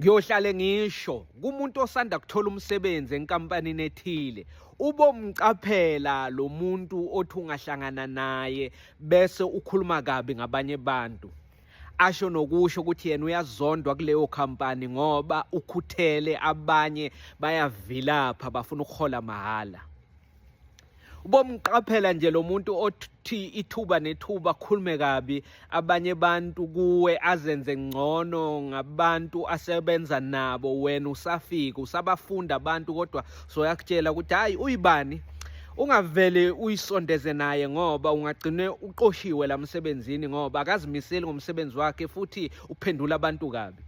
Ngiyohlale ngisho kumuntu osanda kuthola umsebenzi enkampanini ethile, ubomcaphela lo muntu othi ungahlangana naye bese ukhuluma kabi ngabanye abantu. Asho nokusho ukuthi yena uyazondwa kuleyo khampani ngoba ukhuthele abanye bayavilapha bafuna ukuhola mahhala. Ubomqaphela nje lo muntu othi ithuba nethuba akhulume kabi abanye bantu kuwe, azenze ngcono ngabantu asebenza nabo, wena usafika usabafunda abantu kodwa soyakutshela ukuthi hayi uyibani. Ungavele uyisondeze naye ngoba ungagcine uqoshiwe la msebenzini ngoba akazimiseli ngomsebenzi wakhe futhi uphendula abantu kabi.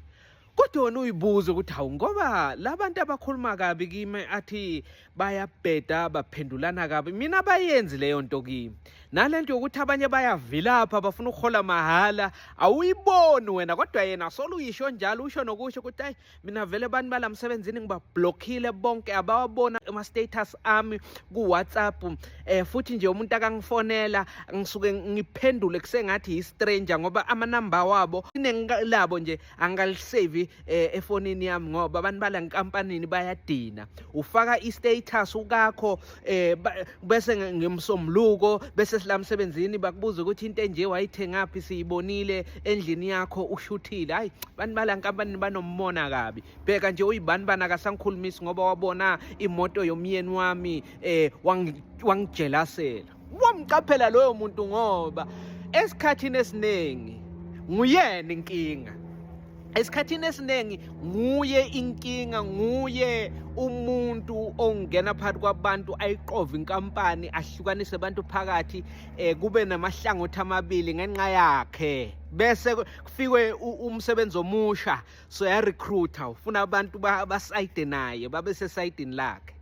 Kodwa wena uyibuze ukuthi hawu ngoba labantu abakhuluma kabi kimi athi bayabheda baphendulana kabi, mina abayenzi leyo nto kimi. Nalento yokuthi abanye bayavilapha bafuna ukuhola mahhala, awuyiboni wena kodwa yena solo uyisho njalo, usho nokusho ukuthi hayi mina vele abantu balamsebenzini ngibablockile bonke, abawabona ama-status ami ku-WhatsApp, futhi nje umuntu akangifonela ngisuke ngiphendule kusengathi yi-stranger ngoba amanamba wabo labo nje angalisave efonini yami ngoba abantu bala nkampanini bayadina. Ufaka i-status ukakho bese ngimsombuluko bese silamsebenzini bakubuza ukuthi into enje wayithengaphi, siyibonile endlini yakho ushuthile. Hayi abantu bala nkampanini banommona kabi. Bheka nje uyibani bana akasangikhulumisi ngoba wabona imoto yomyeni wami wangijelasela. Wamqaphela loyo muntu ngoba esikhathini esiningi nguyena inkinga. Esikhathini esiningi nguye inkinga, nguye umuntu ongena phakathi kwabantu ayiqova inkampani, ahlukanise abantu phakathi, kube namahlangothi amabili ngenxa yakhe. Bese kufikwe umsebenzi omusha so ya recruiter ufuna abantu basayide naye babe sesayidini lakhe.